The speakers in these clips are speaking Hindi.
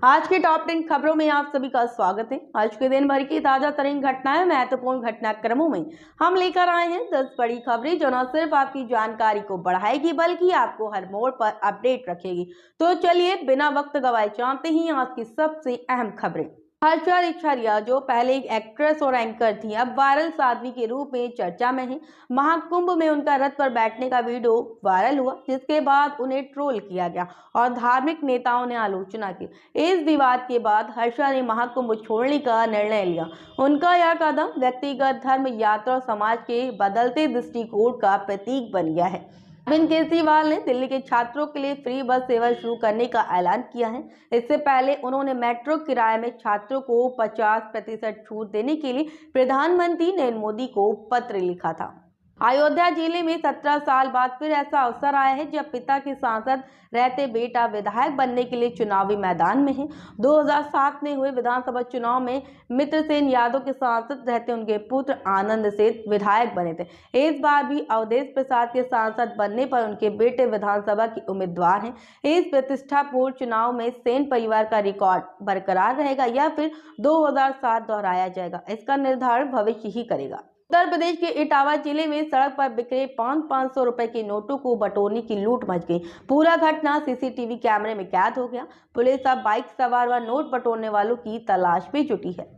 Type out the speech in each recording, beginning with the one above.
आज के टॉप 10 खबरों में आप सभी का स्वागत है। आज के दिन भर की ताजा तरीन घटनाएं, महत्वपूर्ण घटनाक्रमों में हम लेकर आए हैं 10 बड़ी खबरें जो न सिर्फ आपकी जानकारी को बढ़ाएगी बल्कि आपको हर मोड़ पर अपडेट रखेगी। तो चलिए बिना वक्त गवाए जानते ही आज की सबसे अहम खबरें। हर्षा रिछारिया जो पहले एक एक्ट्रेस और एंकर थी, अब वायरल साध्वी के रूप में चर्चा में है। महाकुंभ में उनका रथ पर बैठने का वीडियो वायरल हुआ, जिसके बाद उन्हें ट्रोल किया गया और धार्मिक नेताओं ने आलोचना की। इस विवाद के बाद हर्षा ने महाकुंभ छोड़ने का निर्णय लिया। उनका यह कदम व्यक्तिगत धर्म यात्रा और समाज के बदलते दृष्टिकोण का प्रतीक बन गया है। अरविंद केजरीवाल ने दिल्ली के छात्रों के लिए फ्री बस सेवा शुरू करने का ऐलान किया है। इससे पहले उन्होंने मेट्रो किराए में छात्रों को 50% छूट देने के लिए प्रधानमंत्री नरेंद्र मोदी को पत्र लिखा था। अयोध्या जिले में 17 साल बाद फिर ऐसा अवसर आया है जब पिता के सांसद रहते बेटा विधायक बनने के लिए चुनावी मैदान में है। 2007 में हुए विधानसभा चुनाव में मित्रसेन यादव के सांसद रहते उनके पुत्र आनंद सेठ विधायक बने थे। इस बार भी अवधेश प्रसाद के सांसद बनने पर उनके बेटे विधानसभा के उम्मीदवार हैं। इस प्रतिष्ठापूर्ण चुनाव में सेन परिवार का रिकॉर्ड बरकरार रहेगा या फिर 2007 दोहराया जाएगा, इसका निर्धारण भविष्य ही करेगा। उत्तर प्रदेश के इटावा जिले में सड़क पर बिखरे 500 रुपए के नोटों को बटोरने की लूट मच गई। पूरा घटना सीसीटीवी कैमरे में कैद हो गया। पुलिस अब बाइक सवार व नोट बटोरने वालों की तलाश में जुटी है।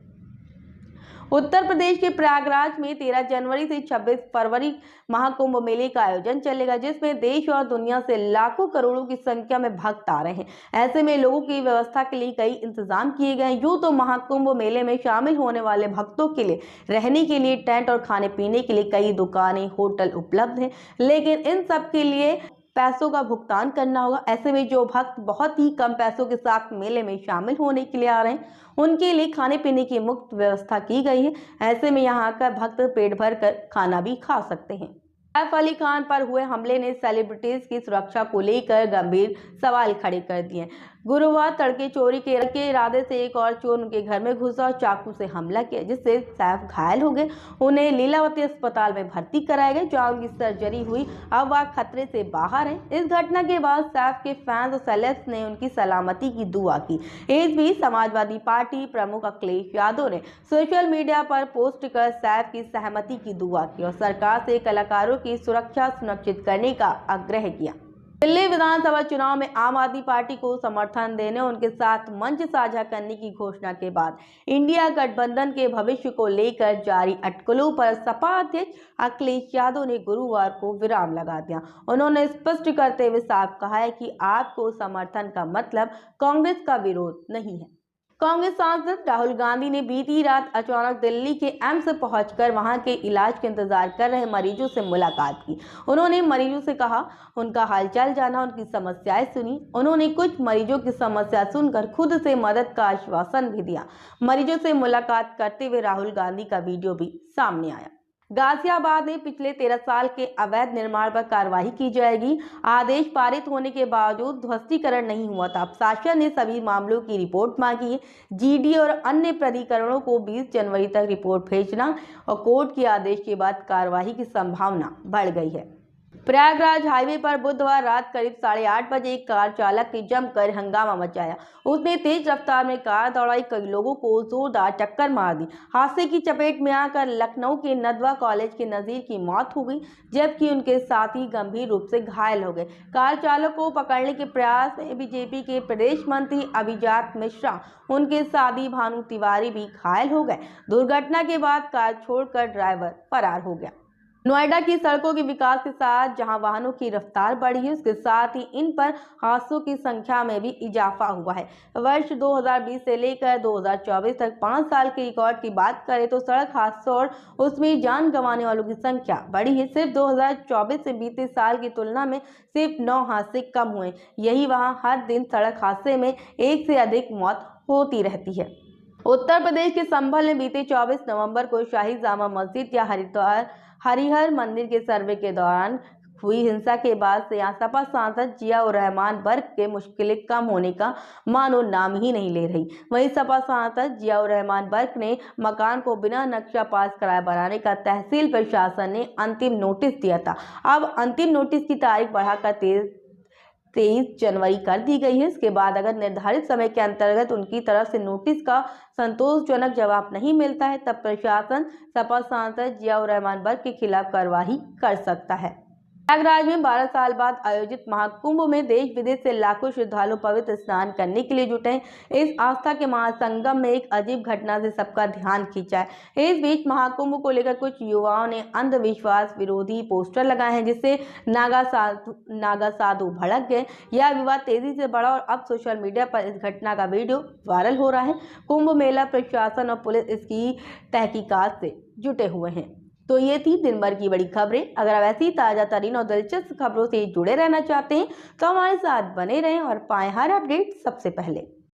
उत्तर प्रदेश के प्रयागराज में 13 जनवरी से 26 फरवरी महाकुंभ मेले का आयोजन चलेगा, जिसमें देश और दुनिया से लाखों करोड़ों की संख्या में भक्त आ रहे हैं। ऐसे में लोगों की व्यवस्था के लिए कई इंतजाम किए गए हैं। यूं तो महाकुंभ मेले में शामिल होने वाले भक्तों के लिए रहने के लिए टेंट और खाने पीने के लिए कई दुकानें, होटल उपलब्ध हैं, लेकिन इन सब के लिए पैसों का भुगतान करना होगा। ऐसे में जो भक्त बहुत ही कम पैसों के साथ मेले में शामिल होने के लिए आ रहे हैं, उनके लिए खाने पीने की मुफ्त व्यवस्था की गई है। ऐसे में यहाँ आकर भक्त पेट भर कर खाना भी खा सकते हैं। सैफ अली खान पर हुए हमले ने सेलिब्रिटीज की सुरक्षा को लेकर गंभीर सवाल खड़े कर दिए। गुरुवार तड़के चोरी के इरादे से एक और चोर उनके घर में घुसा और चाकू से हमला किया, जिससे सैफ घायल हो गए। उन्हें लीलावती अस्पताल में भर्ती कराया गया, जहां उनकी सर्जरी हुई। अब वह खतरे से बाहर है। इस घटना के बाद सैफ के फैंस और सेलेब्स ने उनकी सलामती की दुआ की। इस बीच समाजवादी पार्टी प्रमुख अखिलेश यादव ने सोशल मीडिया पर पोस्ट कर सैफ की सहमति की दुआ की और सरकार से कलाकारों की सुरक्षा सुनिश्चित करने का आग्रह किया। दिल्ली विधानसभा चुनाव में आम आदमी पार्टी को समर्थन देने और उनके साथ मंच साझा करने की घोषणा के बाद इंडिया गठबंधन के भविष्य को लेकर जारी अटकलों पर सपा अध्यक्ष अखिलेश यादव ने गुरुवार को विराम लगा दिया। उन्होंने स्पष्ट करते हुए साफ कहा है कि आपको समर्थन का मतलब कांग्रेस का विरोध नहीं है। कांग्रेस सांसद राहुल गांधी ने बीती रात अचानक दिल्ली के एम्स पहुंचकर वहां के इलाज के इंतजार कर रहे मरीजों से मुलाकात की। उन्होंने मरीजों से कहा, उनका हालचाल जाना, उनकी समस्याएं सुनी। उन्होंने कुछ मरीजों की समस्या सुनकर खुद से मदद का आश्वासन भी दिया। मरीजों से मुलाकात करते हुए राहुल गांधी का वीडियो भी सामने आया। गाजियाबाद में पिछले 13 साल के अवैध निर्माण पर कार्रवाई की जाएगी। आदेश पारित होने के बावजूद ध्वस्तीकरण नहीं हुआ था। शासन ने सभी मामलों की रिपोर्ट मांगी है। जीडी और अन्य प्राधिकरणों को 20 जनवरी तक रिपोर्ट भेजना और कोर्ट के आदेश के बाद कार्रवाई की संभावना बढ़ गई है। प्रयागराज हाईवे पर बुधवार रात करीब 8:30 बजे एक कार चालक ने जमकर हंगामा मचाया। उसने तेज रफ्तार में कार दौड़ाई, कई लोगों को जोरदार टक्कर मार दी। हादसे की चपेट में आकर लखनऊ के नदवा कॉलेज के नजीर की मौत हो गई, जबकि उनके साथी गंभीर रूप से घायल हो गए। कार चालक को पकड़ने के प्रयास में बीजेपी के प्रदेश मंत्री अभिजात मिश्रा, उनके साथी भानु तिवारी भी घायल हो गए। दुर्घटना के बाद कार छोड़कर ड्राइवर फरार हो गया। नोएडा की सड़कों के विकास के साथ जहां वाहनों की रफ्तार बढ़ी है, उसके साथ ही इन पर हादसों की संख्या में भी इजाफा हुआ है। वर्ष 2020 से लेकर 2024 तक 5 साल के रिकॉर्ड की बात करें तो सड़क हादसों और उसमें जान गंवाने वालों की संख्या बढ़ी है। सिर्फ 2024 से बीते साल की तुलना में सिर्फ 9 हादसे कम हुए। यही वहाँ हर दिन सड़क हादसे में 1 से अधिक मौत होती रहती है। उत्तर प्रदेश के संभल में बीते 24 नवंबर को शाही जामा मस्जिद या हरिहर मंदिर के सर्वे के दौरान हुई हिंसा के बाद से यहाँ सपा सांसद जियाउर रहमान बर्क के मुश्किलें कम होने का मानो नाम ही नहीं ले रही। वहीं सपा सांसद जियाउर रहमान बर्क ने मकान को बिना नक्शा पास कराए बनाने का तहसील प्रशासन ने अंतिम नोटिस दिया था। अब अंतिम नोटिस की तारीख बढ़ाकर 23 जनवरी कर दी गई है। इसके बाद अगर निर्धारित समय के अंतर्गत उनकी तरफ से नोटिस का संतोषजनक जवाब नहीं मिलता है तब प्रशासन सपा सांसद जियाउर रहमान बर्क के खिलाफ कार्रवाई कर सकता है। प्रयागराज में 12 साल बाद आयोजित महाकुंभ में देश विदेश से लाखों श्रद्धालु पवित्र स्नान करने के लिए जुटे। इस आस्था के महासंगम में एक अजीब घटना से सबका ध्यान खींचा है। इस बीच महाकुंभ को लेकर कुछ युवाओं ने अंधविश्वास विरोधी पोस्टर लगाए हैं, जिससे नागा साधु भड़क गए। यह विवाद तेजी से बढ़ा और अब सोशल मीडिया पर इस घटना का वीडियो वायरल हो रहा है। कुंभ मेला प्रशासन और पुलिस इसकी तहकीकात से जुटे हुए हैं। तो ये थी दिन भर की बड़ी खबरें। अगर आप ऐसी ताज़ा तरीन और दिलचस्प खबरों से जुड़े रहना चाहते हैं तो हमारे साथ बने रहें और पाएं हर अपडेट सबसे पहले।